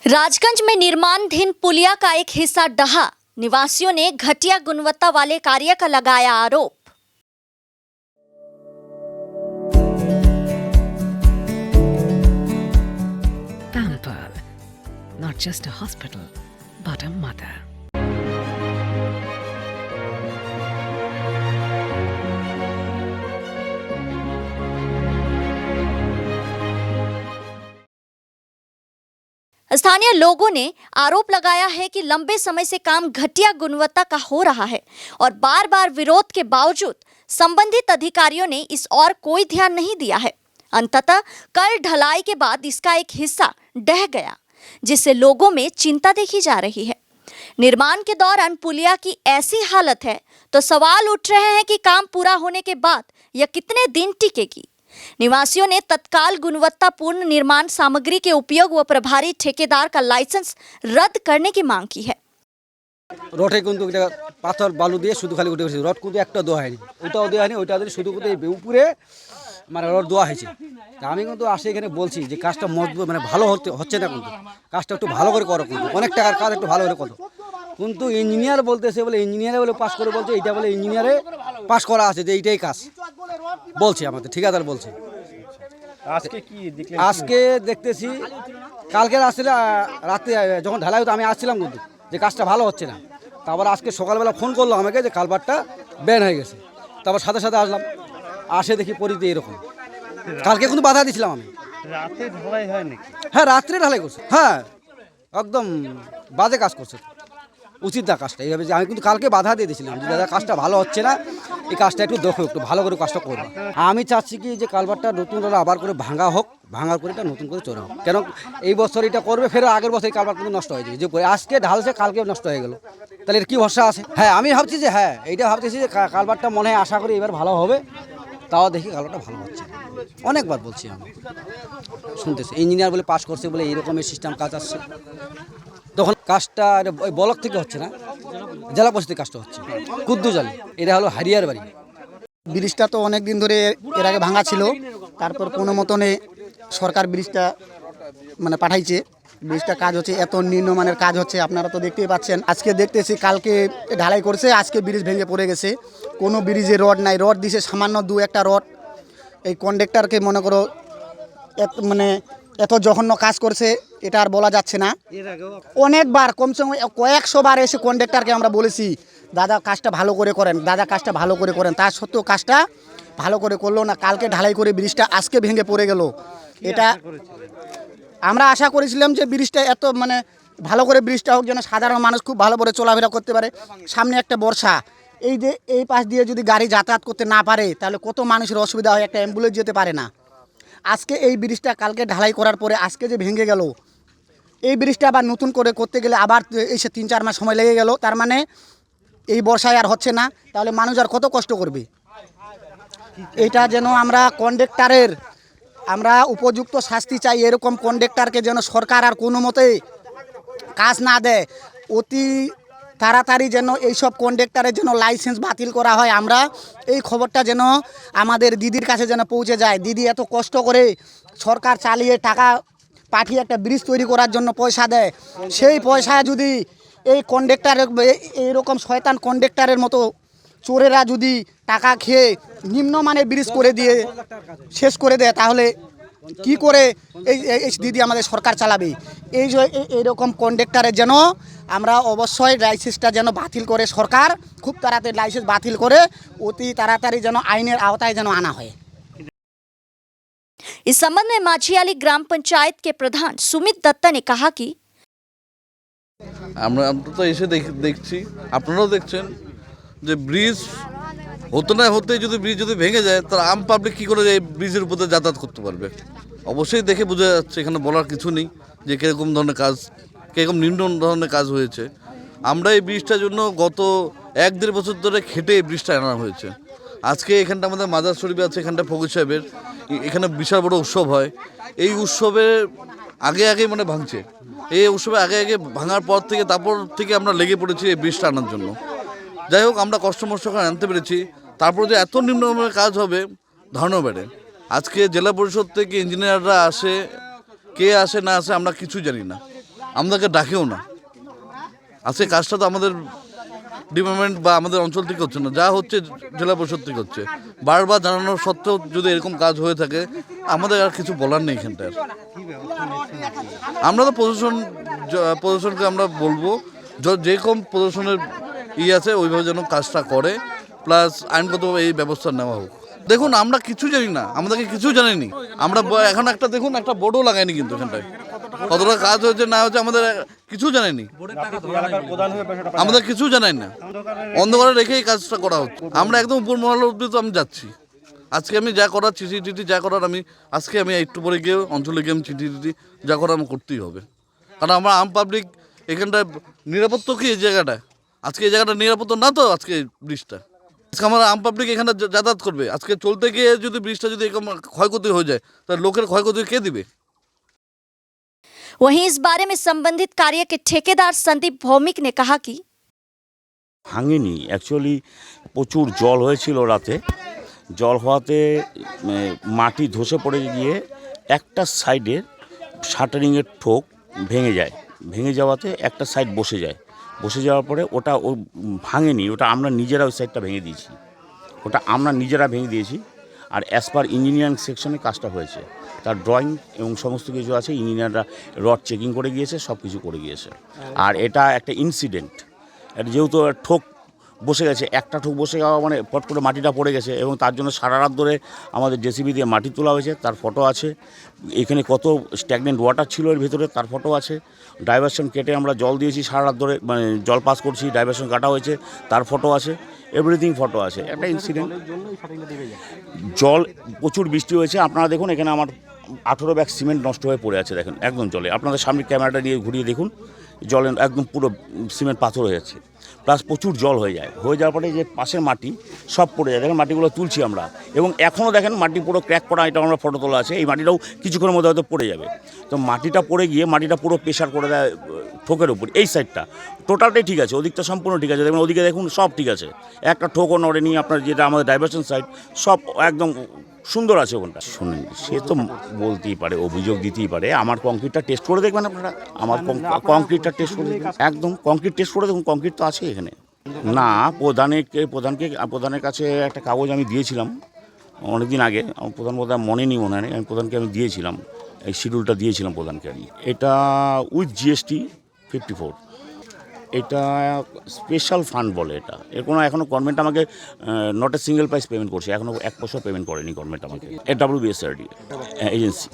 राजगंज में निर्माणाधीन पुलिया का एक हिस्सा ढहा। निवासियों ने घटिया गुणवत्ता वाले कार्य का लगाया आरोप। Pamper, not just a hospital, but a mother. स्थानीय लोगों ने आरोप लगाया है कि लंबे समय से काम घटिया गुणवत्ता का हो रहा है और बार बार विरोध के बावजूद संबंधित अधिकारियों ने इस ओर कोई ध्यान नहीं दिया है। अंततः कल ढलाई के बाद इसका एक हिस्सा ढह गया, जिससे लोगों में चिंता देखी जा रही है। निर्माण के दौरान पुलिया की ऐसी हालत है तो सवाल उठ रहे हैं कि काम पूरा होने के बाद यह कितने दिन टिकेगी। निवासियों ने तत्काल गुणवत्तापूर्ण निर्माण सामग्री के उपयोग व प्रभारी ठेकेदार का लाइसेंस रद्द करने की मांग की है। রডে কিন্তু এটা পাথর বালু দিয়ে শুধু খালি উঠে গেছে, রড কিন্তু একটা দেওয়া হয়নি, ওটাও দেওয়া হয়নি, ওইটা দিয়ে শুধু কিন্তু উপরে মানে রড দেওয়া হয়েছে। তা আমি কিন্তু আসে এখানে বলছি যে কাজটা মজবুত মানে ভালো হচ্ছে না, কিন্তু কাজটা একটু ভালো করে করো, কিন্তু অনেক টাকার কাজ একটু ভালো করে করো। কিন্তু ইঞ্জিনিয়ার বলতেছে বলে ইঞ্জিনিয়ারে বলে পাস করে বলছে এইটা বলে ইঞ্জিনিয়ারে পাস করা আছে যে এইটাই কাজ বলছে আমাদের ঠিকাদার বলছে। আজকে দেখতেছি কালকে আসলে রাতে যখন ঢালাই হতো আমি আসছিলাম কিন্তু যে কাজটা ভালো হচ্ছে না। তারপর আজকে সকালবেলা ফোন করলো আমাকে যে কালভারটা ব্যান হয়ে গেছে। তারপর সাথে সাথে আসলাম, আসে দেখি পরিস্থিতি এরকম। কালকে কিন্তু বাধা দিয়েছিলাম আমি। রাতে ঢালাই হয় নাকি? হ্যাঁ, রাত্রে ঢালাই করছে। হ্যাঁ, একদম বাজে কাজ করছে, উচিত না কাজটা এইভাবে। যে আমি কিন্তু কালকে বাধা দিয়ে দিয়েছিলাম যে দাদা কাজটা ভালো হচ্ছে না, এই কাজটা একটু দেখো, একটু ভালো করে কাজটা করবো। আমি চাচ্ছি কি যে কালভারটা নতুন করে আবার করে ভাঙা হোক, ভাঙার করে এটা নতুন করে চড়া হোক। কেন এই বছর এটা করবে, ফের আগের বছর এই কালভার কিন্তু নষ্ট হয়ে যায়, যে আজকে ঢালছে কালকে নষ্ট হয়ে গেল, তাহলে এর কী ভরসা আছে? হ্যাঁ, আমি ভাবছি যে হ্যাঁ এইটা ভাবতেছি যে কালভারটা মনে হয় আশা করি এবার ভালো হবে। তাও দেখি কালভারটা ভালো হচ্ছে। অনেকবার বলছি আমি, শুনতেছি ইঞ্জিনিয়ার বলে পাস করছে বলে এইরকমের সিস্টেম কাজ আসছে। তখন কাজটা ওই ব্লক থেকে হচ্ছে না, জেলা পরিষদের কাজটা হচ্ছে কুদ্দুজালি। এটা হলো হারিয়ার বাড়ি। ব্রিজটা তো অনেক দিন ধরে এর আগে ভাঙা ছিল, তারপর কোনো মতনে সরকার ব্রিজটা মানে পাঠাইছে, ব্রিজটা কাজ হচ্ছে, এত নিম্নমানের কাজ হচ্ছে, আপনারা তো দেখতেই পাচ্ছেন। আজকে দেখতেছি কালকে ঢালাই করছে, আজকে ব্রিজ ভেঙে পড়ে গেছে। কোনো ব্রিজে রড নাই, রড দিছে সামান্য দু একটা রড। এই কন্ডাক্টরকে মনে করো মানে এত জঘন্য কাজ করছে, এটা আর বলা যাচ্ছে না। অনেকবার কমসে কম কয়েকশো বার এসে কন্ডাক্টরকে আমরা বলেছি দাদা কাজটা ভালো করে করেন, দাদা কাজটা ভালো করে করেন, তার সত্ত্বেও কাজটা ভালো করে করলো না। কালকে ঢালাই করে ব্রিজটা আজকে ভেঙে পড়ে গেল। এটা আমরা আশা করেছিলাম যে ব্রিজটা এত মানে ভালো করে ব্রিজটা হোক, যেন সাধারণ মানুষ খুব ভালো করে চলাফেরা করতে পারে। সামনে একটা বর্ষা, এই যে এই পাশ দিয়ে যদি গাড়ি যাতায়াত করতে না পারে তাহলে কত মানুষের অসুবিধা হয়, একটা অ্যাম্বুলেন্স যেতে পারে না। আজকে এই ব্রিজটা কালকে ঢালাই করার পরে আজকে যে ভেঙে গেল, এই ব্রিজটা আবার নতুন করে করতে গেলে আবার এসে 3-4 মাস সময় লেগে গেল। তার মানে এই বর্ষায় আর হচ্ছে না, তাহলে মানুষ আর কত কষ্ট করবে। এটা যেন আমরা কন্ডাক্টরের আমরা উপযুক্ত শাস্তি চাই। এরকম কন্ডাক্টরকে যেন সরকার আর কোনো মতে কাজ না দেয়, অতি তাড়াতাড়ি যেন এইসব কন্ডাক্টরের যেন লাইসেন্স বাতিল করা হয়। আমরা এই খবরটা যেন আমাদের দিদির কাছে যেন পৌঁছে যায়। দিদি এত কষ্ট করে সরকার চালিয়ে টাকা পাঠিয়ে একটা ব্রিজ তৈরি করার জন্য পয়সা দেয়, সেই পয়সা যদি এই কন্ডাক্টরের এইরকম শয়তান কন্ডাক্টরের মতো চোরেরা যদি টাকা খেয়ে নিম্নমানের ব্রিজ করে দিয়ে শেষ করে দেয়, তাহলে কি করে এই দিদি আমাদের সরকার চালাবে? এই যে এইরকম কন্ডাক্টরের যেন আমরা অবশ্যই লাইসেন্সটা যেন বাতিল করে, সরকার খুব তাড়াতাড়ি লাইসেন্স বাতিল করে অতি তাড়াতাড়ি যেন আইনের আওতায় যেন আনা হয়। इस संबंध में माछियाली ग्राम पंचायत के प्रधान सुमित दत्ता ने कहा कि আমরা তো এসে দেখছি, আপনারাও দেখছেন যে ব্রিজ হতে না হতে যদি ব্রিজ যদি ভেঙে যায় তাহলে আম পাবলিক কী করে এই ব্রিজের উপর দিয়ে যাতায়াত করতে পারবে? অবশ্যই দেখে বোঝা যাচ্ছে, এখানে বলার কিছু নেই যে কীরকম ধরনের কাজ, কীরকম নিম্ন ধরনের কাজ হয়েছে। আমরা এই ব্রিজটার জন্য গত 1-1.5 বছর ধরে খেটে এই ব্রিজটা আনা হয়েছে। আজকে এখানটা আমাদের মাজার শরীফ আছে, এখানটা ফকির সাহেবের এখানে বিশাল বড় উৎসব হয়। এই উৎসবের আগে মানে ভাঙছে, এই উৎসবে আগে ভাঙার পর থেকে তারপর থেকে আমরা লেগে পড়েছি এই ব্রিজটা আনার জন্য। যাই হোক, আমরা কষ্ট করে আনতে পেরেছি, তারপর যে এত নিম্নমানের কাজ হবে ধারণা বেড়ে। আজকে জেলা পরিষদ থেকে ইঞ্জিনিয়াররা আসে, কে আসে না আসে আমরা কিছু জানি না। আমাদেরকে ডাকেও না। আজকে কাজটা তো আমাদের ডিপার্টমেন্ট বা আমাদের অঞ্চল থেকে হচ্ছে না, যা হচ্ছে জেলা পরিষদ থেকে হচ্ছে। বারবার জানানোর সত্ত্বেও যদি এরকম কাজ হয়ে থাকে, আমাদের আর কিছু বলার নেই এখানটায়। আমরা তো প্রশাসনকে আমরা বলবো যেরকম প্রশাসনের আছে ওইভাবে যেন কাজটা করে, প্লাস আইনগত এই ব্যবস্থা নেওয়া হোক। দেখুন আমরা কিছু জানি না, আমাদেরকে কিছু জানেনি। আমরা এখন একটা দেখুন একটা বোর্ডও লাগাইনি কিন্তু এখানটায়, কতটা কাজ হয়েছে না হয়েছে আমাদের কিছু জানেনি, আমাদের কিছু জানাই না, অন্ধকারে রেখেই কাজটা করা হচ্ছে। আমরা একদম উপর মহল অব্দি তো আমি যাচ্ছি। আজকে আমি যা করার চিঠি টিটি যা করার আজকে আমি একটু পরে গিয়ে অঞ্চলে গিয়ে আমি চিঠি টিটি যা করার আমার করতেই হবে, কারণ আমরা আম পাবলিক এখানটায় নিরাপত্তা কি এই জায়গাটায়, আজকে এই জায়গাটা নিরাপত্তা না তো। আজকে ব্রিজটা আজকে আমার আম পাবলিক এখানে যাতায়াত করবে, আজকে চলতে গিয়ে যদি ব্রিজটা যদি এরকম ক্ষয়ক্ষতি হয়ে যায় তাহলে লোকের ক্ষয়ক্ষতি কে দিবে? वहीं इस बारे में संबंधित कार्य के ठेकेदार संदीप भौमिक ने कहा कि ভাঙেনি, অ্যাকচুয়ালি প্রচুর জল হয়েছিল রাতে। জল হওয়াতে মাটি ধসে পড়ে গিয়ে একটা সাইডের শাটারিংয়ের ঠোক ভেঙে যায়। ভেঙে যাওয়াতে একটা সাইড বসে যায়। বসে যাওয়ার পরে ওটা ভাঙেনি, ওটা আমরা নিজেরা ওই সাইডটা ভেঙে দিয়েছি। আর অ্যাজ পার ইঞ্জিনিয়ারিং সেকশনে কাজটা হয়েছে, তার ড্রয়িং এবং সমস্ত কিছু আছে। ইঞ্জিনিয়াররা রড চেকিং করে গিয়েছে, সব কিছু করে গিয়েছে। আর এটা একটা ইনসিডেন্ট, যেহেতু ঠোক বসে গেছে, একটা ঠোক বসে যাওয়া মানে পট করে মাটিটা পড়ে গেছে, এবং তার জন্য সারা রাত ধরে আমাদের জেসিবি দিয়ে মাটি তোলা হয়েছে, তার ফটো আছে। এখানে কত স্ট্যাগনেন্ট ওয়াটার ছিল এর ভেতরে, তার ফটো আছে। ডাইভারশন কেটে আমরা জল দিয়েছি, সারা রাত ধরে মানে জল পাস করছি, ডাইভারশন কাটা হয়েছে, তার ফটো আছে, এভরিথিং ফটো আছে। একটা ইনসিডেন্ট, জল প্রচুর বৃষ্টি হয়েছে। আপনারা দেখুন এখানে আমার 18 ব্যাগ সিমেন্ট নষ্ট হয়ে পড়ে আছে, দেখেন একদম জলে। আপনাদের সামনে ক্যামেরাটা নিয়ে ঘুরিয়ে দেখুন, জলে একদম পুরো সিমেন্ট পাথর হয়ে যাচ্ছে, প্লাস প্রচুর জল হয়ে যাওয়ার পরে যে পাশের মাটি সব পড়ে যায়। দেখেন মাটিগুলো তুলছি আমরা, এবং এখনও দেখেন মাটি পুরো ক্র্যাক করা, এটা আমরা ফটো তোলা আছে। এই মাটিটাও কিছুক্ষণের মধ্যে হয়তো পড়ে যাবে। তো মাটিটা পড়ে গিয়ে মাটিটা পুরো প্রেশার করে দেয় ঠোকের উপর। এই সাইডটা টোটালটাই ঠিক আছে, ওদিকটা সম্পূর্ণ ঠিক আছে। দেখুন ওদিকে দেখুন সব ঠিক আছে, একটা ঠোকও নড়েনি। আপনার যেটা আমাদের ডাইভারশন সাইড সব একদম সুন্দর আছে ওখানটা। শুনুন, সে তো বলতেই পারে, অভিযোগ দিতেই পারে। আমার কংক্রিটটা টেস্ট করে দেখবেন আপনারা, আমার কংক্রিটটা টেস্ট করে দেখবেন, একদম কংক্রিট টেস্ট করে দেখুন, কংক্রিট তো আছে এখানে। না, প্রধানের কাছে একটা কাগজ আমি দিয়েছিলাম অনেক দিন আগে, আমার প্রধান মনে নেই, মনে নেই। প্রধানকে আমি দিয়েছিলাম, এই শিডিউলটা দিয়েছিলাম প্রধানকে আমি। এটা উইথ জিএসটি 54, এটা স্পেশাল ফান্ড বলে। এটা এর কোনো এখনও গভর্নমেন্ট আমাকে not a single price payment করছে, এখনও 1 পয়সা পেমেন্ট করেনি গভর্নমেন্ট আমাকে। WBSRD agency.